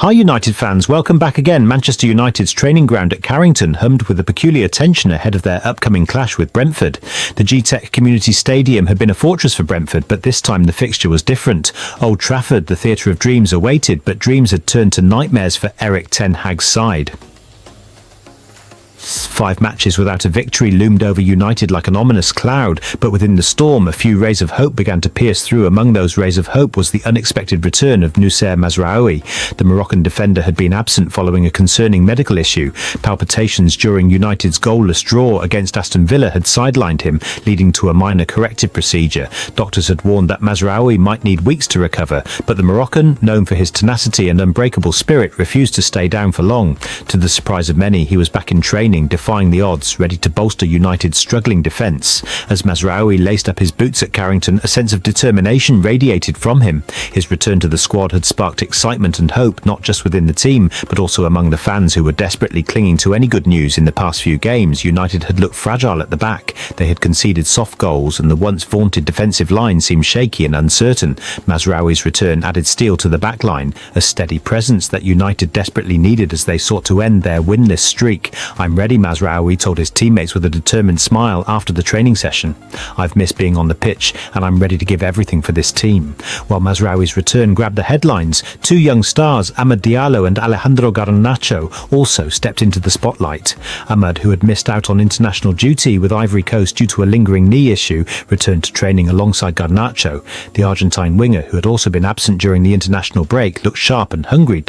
Hi United fans, welcome back again. Manchester United's training ground at Carrington hummed with a peculiar tension ahead of their upcoming clash with Brentford. The G-Tech Community Stadium had been a fortress for Brentford, but this time the fixture was different. Old Trafford, the theatre of dreams, awaited, but dreams had turned to nightmares for Erik Ten Hag's side. 5 matches without a victory loomed over United like an ominous cloud, but within the storm a few rays of hope began to pierce through. Among those rays of hope was the unexpected return of Noussair Mazraoui. The Moroccan defender had been absent following a concerning medical issue. Palpitations during United's goalless draw against Aston Villa had sidelined him, leading to a minor corrective procedure. Doctors had warned that Mazraoui might need weeks to recover, but the Moroccan, known for his tenacity and unbreakable spirit, refused to stay down for long. To the surprise of many, he was back in training, defying the odds, ready to bolster United's struggling defence. As Mazraoui laced up his boots at Carrington, a sense of determination radiated from him. His return to the squad had sparked excitement and hope, not just within the team, but also among the fans who were desperately clinging to any good news. In the past few games, United had looked fragile at the back. They had conceded soft goals, and the once vaunted defensive line seemed shaky and uncertain. Mazraoui's return added steel to the back line, a steady presence that United desperately needed as they sought to end their winless streak. "I'm ready, Mazraoui told his teammates with a determined smile after the training session. "I've missed being on the pitch, and I'm ready to give everything for this team." While Mazraoui's return grabbed the headlines, 2 young stars, Amad Diallo and Alejandro Garnacho, also stepped into the spotlight. Amad, who had missed out on international duty with Ivory Coast due to a lingering knee issue, returned to training alongside Garnacho. The Argentine winger, who had also been absent during the international break, looked sharp and hungry.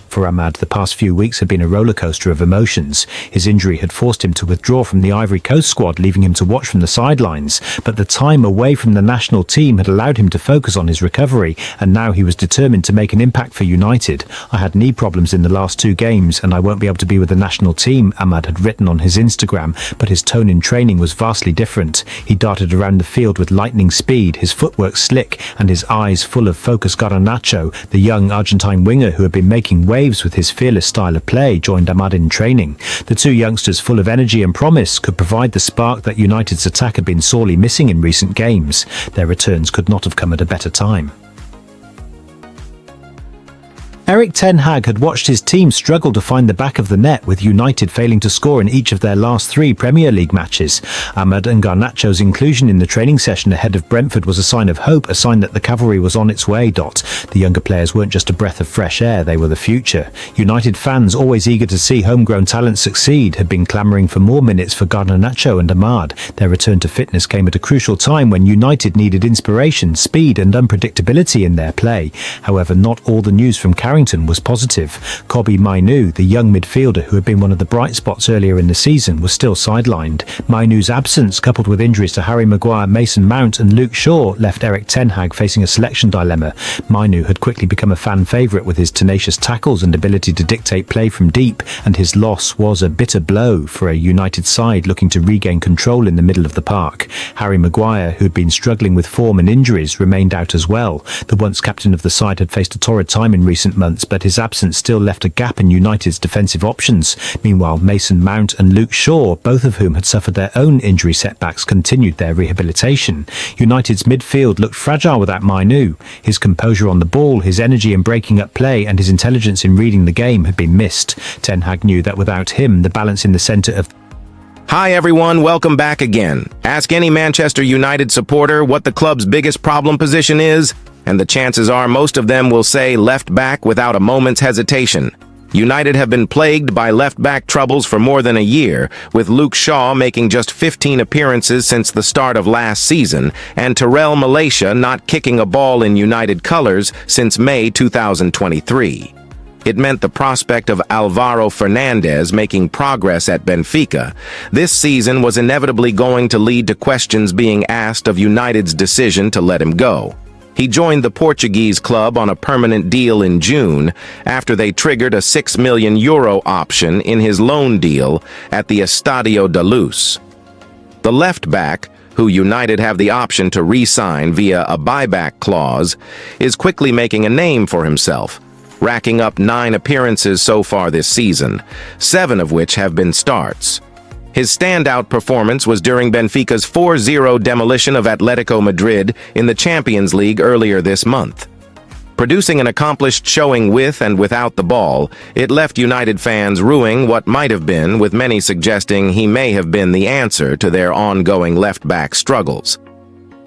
For Amad, the past few weeks had been a rollercoaster of emotions. His injury had forced him to withdraw from the Ivory Coast squad, leaving him to watch from the sidelines. But the time away from the national team had allowed him to focus on his recovery, and now he was determined to make an impact for United. "I had knee problems in the last 2 games, and I won't be able to be with the national team," Amad had written on his Instagram, but his tone in training was vastly different. He darted around the field with lightning speed, his footwork slick, and his eyes full of focus. Garnacho, the young Argentine winger who had been making waves with his fearless style of play, joined Amad in training. The 2 youngsters, full of energy and promise, could provide the spark that United's attack had been sorely missing in recent games. Their returns could not have come at a better time. Erik Ten Hag had watched his team struggle to find the back of the net, with United failing to score in each of their last 3 Premier League matches. Amad and Garnacho's inclusion in the training session ahead of Brentford was a sign of hope, a sign that the cavalry was on its way. The younger players weren't just a breath of fresh air, they were the future. United fans, always eager to see homegrown talent succeed, had been clamouring for more minutes for Garnacho and Amad. Their return to fitness came at a crucial time when United needed inspiration, speed and unpredictability in their play. However, not all the news from Carrington was positive. Kobbie Mainoo, the young midfielder who had been one of the bright spots earlier in the season, was still sidelined. Mainoo's absence, coupled with injuries to Harry Maguire, Mason Mount and Luke Shaw, left Erik Ten Hag facing a selection dilemma. Mainoo had quickly become a fan favourite with his tenacious tackles and ability to dictate play from deep, and his loss was a bitter blow for a United side looking to regain control in the middle of the park. Harry Maguire, who had been struggling with form and injuries, remained out as well. The once captain of the side had faced a torrid time in recent months, but his absence still left a gap in United's defensive options. Meanwhile, Mason Mount and Luke Shaw, both of whom had suffered their own injury setbacks, continued their rehabilitation. United's midfield looked fragile without Mainoo. His composure on the ball, his energy in breaking up play, and his intelligence in reading the game had been missed. Ten Hag knew that without him, the balance in the centre of... Hi everyone, welcome back again. Ask any Manchester United supporter what the club's biggest problem position is, and the chances are most of them will say left back without a moment's hesitation. United have been plagued by left-back troubles for more than a year, with Luke Shaw making just 15 appearances since the start of last season, and Tyrell Malacia not kicking a ball in United colours since May 2023. It meant the prospect of Alvaro Fernandez making progress at Benfica this season was inevitably going to lead to questions being asked of United's decision to let him go. He joined the Portuguese club on a permanent deal in June after they triggered a €6 million option in his loan deal at the Estadio da Luz. The left-back, who United have the option to re-sign via a buyback clause, is quickly making a name for himself, racking up 9 appearances so far this season, 7 of which have been starts. His standout performance was during Benfica's 4-0 demolition of Atletico Madrid in the Champions League earlier this month. Producing an accomplished showing with and without the ball, it left United fans rueing what might have been, with many suggesting he may have been the answer to their ongoing left-back struggles.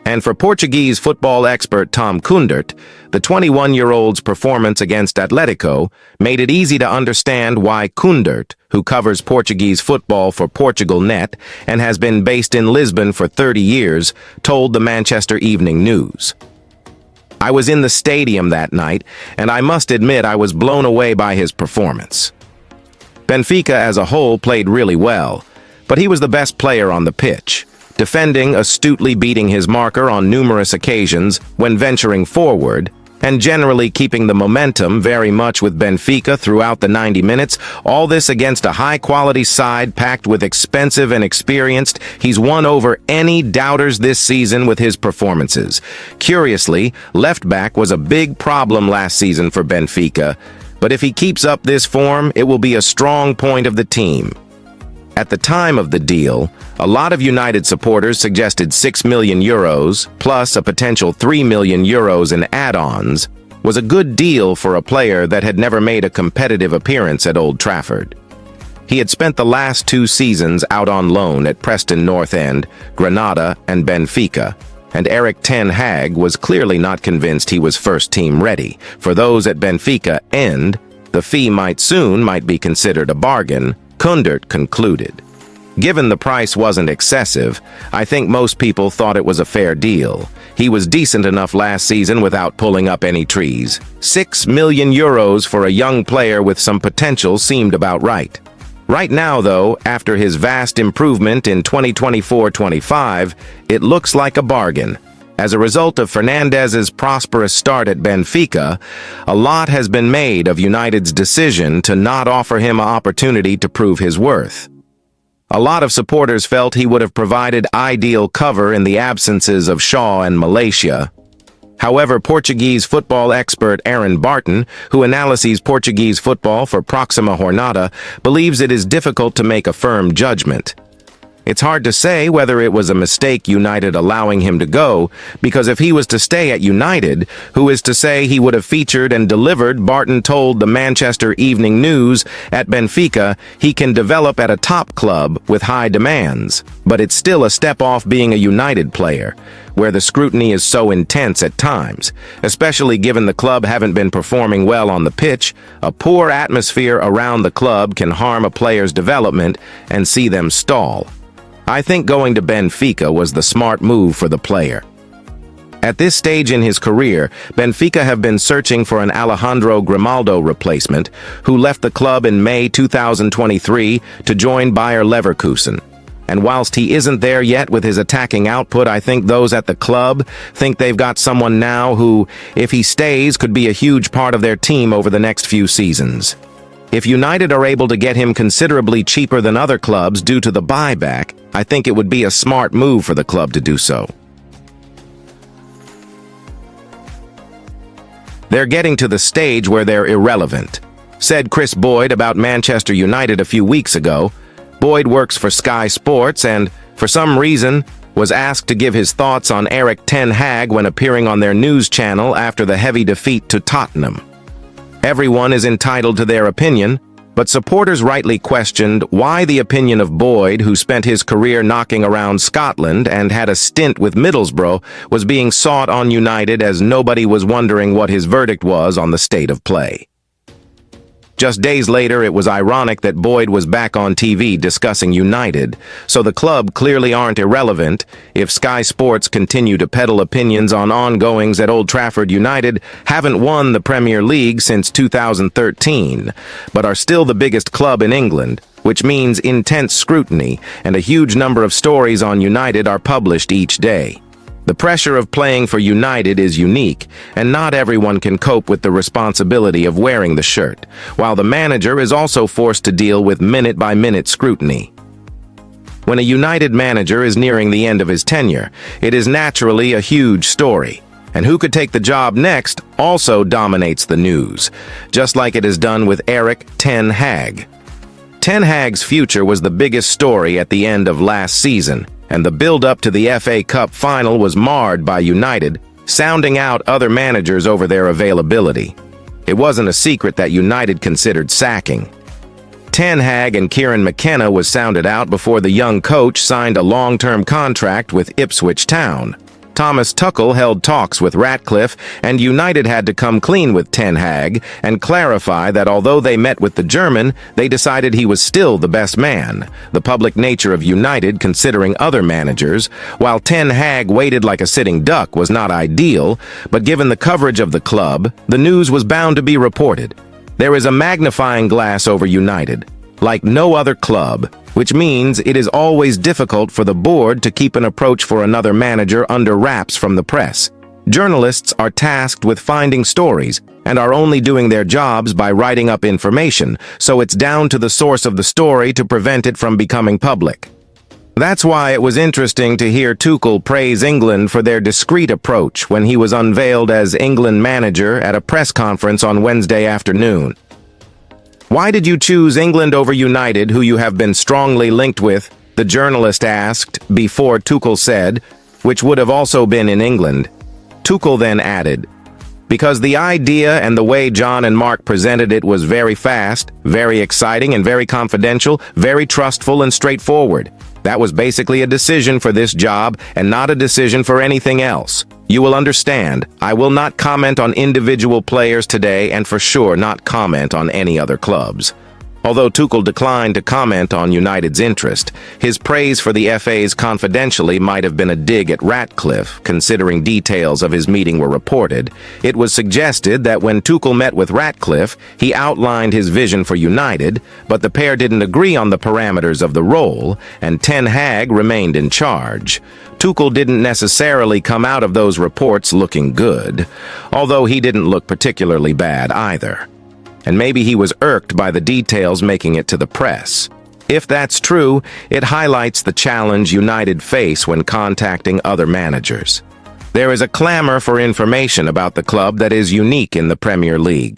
And for Portuguese football expert Tom Kundert, the 21-year-old's performance against Atletico made it easy to understand why Kundert, who covers Portuguese football for Portugal Net and has been based in Lisbon for 30 years, told the Manchester Evening News. "I was in the stadium that night, and I must admit I was blown away by his performance. Benfica as a whole played really well, but he was the best player on the pitch, defending, astutely beating his marker on numerous occasions when venturing forward, and generally keeping the momentum very much with Benfica throughout the 90 minutes, all this against a high-quality side packed with expensive and experienced. He's won over any doubters this season with his performances. Curiously, left-back was a big problem last season for Benfica, but if he keeps up this form, it will be a strong point of the team." At the time of the deal, a lot of United supporters suggested €6 million, plus a potential €3 million in add-ons, was a good deal for a player that had never made a competitive appearance at Old Trafford. He had spent the last 2 seasons out on loan at Preston North End, Granada, and Benfica, and Erik ten Hag was clearly not convinced he was first-team ready. For those at Benfica and the fee might be considered a bargain, Kundert concluded. Given the price wasn't excessive, I think most people thought it was a fair deal. He was decent enough last season without pulling up any trees. €6 million for a young player with some potential seemed about right. Right now, though, after his vast improvement in 2024-25, it looks like a bargain. As a result of Fernandez's prosperous start at Benfica, a lot has been made of United's decision to not offer him an opportunity to prove his worth. A lot of supporters felt he would have provided ideal cover in the absences of Shaw and Malacia. However, Portuguese football expert Aaron Barton, who analyses Portuguese football for Proxima Jornada, believes it is difficult to make a firm judgment. It's hard to say whether it was a mistake United allowing him to go, because if he was to stay at United, who is to say he would have featured and delivered, Barton told the Manchester Evening News, at Benfica, he can develop at a top club with high demands, but it's still a step off being a United player, where the scrutiny is so intense at times, especially given the club haven't been performing well on the pitch. A poor atmosphere around the club can harm a player's development and see them stall. I think going to Benfica was the smart move for the player. At this stage in his career, Benfica have been searching for an Alejandro Grimaldo replacement, who left the club in May 2023 to join Bayer Leverkusen. And whilst he isn't there yet with his attacking output, I think those at the club think they've got someone now who, if he stays, could be a huge part of their team over the next few seasons. If United are able to get him considerably cheaper than other clubs due to the buyback, I think it would be a smart move for the club to do so. They're getting to the stage where they're irrelevant, said Chris Boyd about Manchester United a few weeks ago. Boyd works for Sky Sports and, for some reason, was asked to give his thoughts on Erik ten Hag when appearing on their news channel after the heavy defeat to Tottenham. Everyone is entitled to their opinion, but supporters rightly questioned why the opinion of Boyd, who spent his career knocking around Scotland and had a stint with Middlesbrough, was being sought on United, as nobody was wondering what his verdict was on the state of play. Just days later, it was ironic that Boyd was back on TV discussing United, so the club clearly aren't irrelevant if Sky Sports continue to peddle opinions on ongoings at Old Trafford. United haven't won the Premier League since 2013, but are still the biggest club in England, which means intense scrutiny, and a huge number of stories on United are published each day. The pressure of playing for United is unique, and not everyone can cope with the responsibility of wearing the shirt, while the manager is also forced to deal with minute-by-minute scrutiny. When a United manager is nearing the end of his tenure, it is naturally a huge story, and who could take the job next also dominates the news, just like it has done with Erik ten Hag. Ten Hag's future was the biggest story at the end of last season, and the build-up to the FA Cup final was marred by United sounding out other managers over their availability. It wasn't a secret that United considered sacking. Ten Hag and Kieran McKenna was sounded out before the young coach signed a long-term contract with Ipswich Town. Thomas Tuchel held talks with Ratcliffe, and United had to come clean with Ten Hag and clarify that although they met with the German, they decided he was still the best man. The public nature of United considering other managers, while Ten Hag waited like a sitting duck, was not ideal, but given the coverage of the club, the news was bound to be reported. There is a magnifying glass over United, like no other club, which means it is always difficult for the board to keep an approach for another manager under wraps from the press. Journalists are tasked with finding stories and are only doing their jobs by writing up information, so it's down to the source of the story to prevent it from becoming public. That's why it was interesting to hear Tuchel praise England for their discreet approach when he was unveiled as England manager at a press conference on Wednesday afternoon. "Why did you choose England over United, who you have been strongly linked with?" the journalist asked, before Tuchel said, "which would have also been in England." Tuchel then added, "Because the idea and the way John and Mark presented it was very fast, very exciting and very confidential, very trustful and straightforward. That was basically a decision for this job and not a decision for anything else. You will understand, I will not comment on individual players today and for sure not comment on any other clubs." Although Tuchel declined to comment on United's interest, his praise for the FA's confidentially might have been a dig at Ratcliffe, considering details of his meeting were reported. It was suggested that when Tuchel met with Ratcliffe, he outlined his vision for United, but the pair didn't agree on the parameters of the role, and Ten Hag remained in charge. Tuchel didn't necessarily come out of those reports looking good, although he didn't look particularly bad either. And maybe he was irked by the details making it to the press. If that's true, it highlights the challenge United face when contacting other managers. There is a clamor for information about the club that is unique in the Premier League.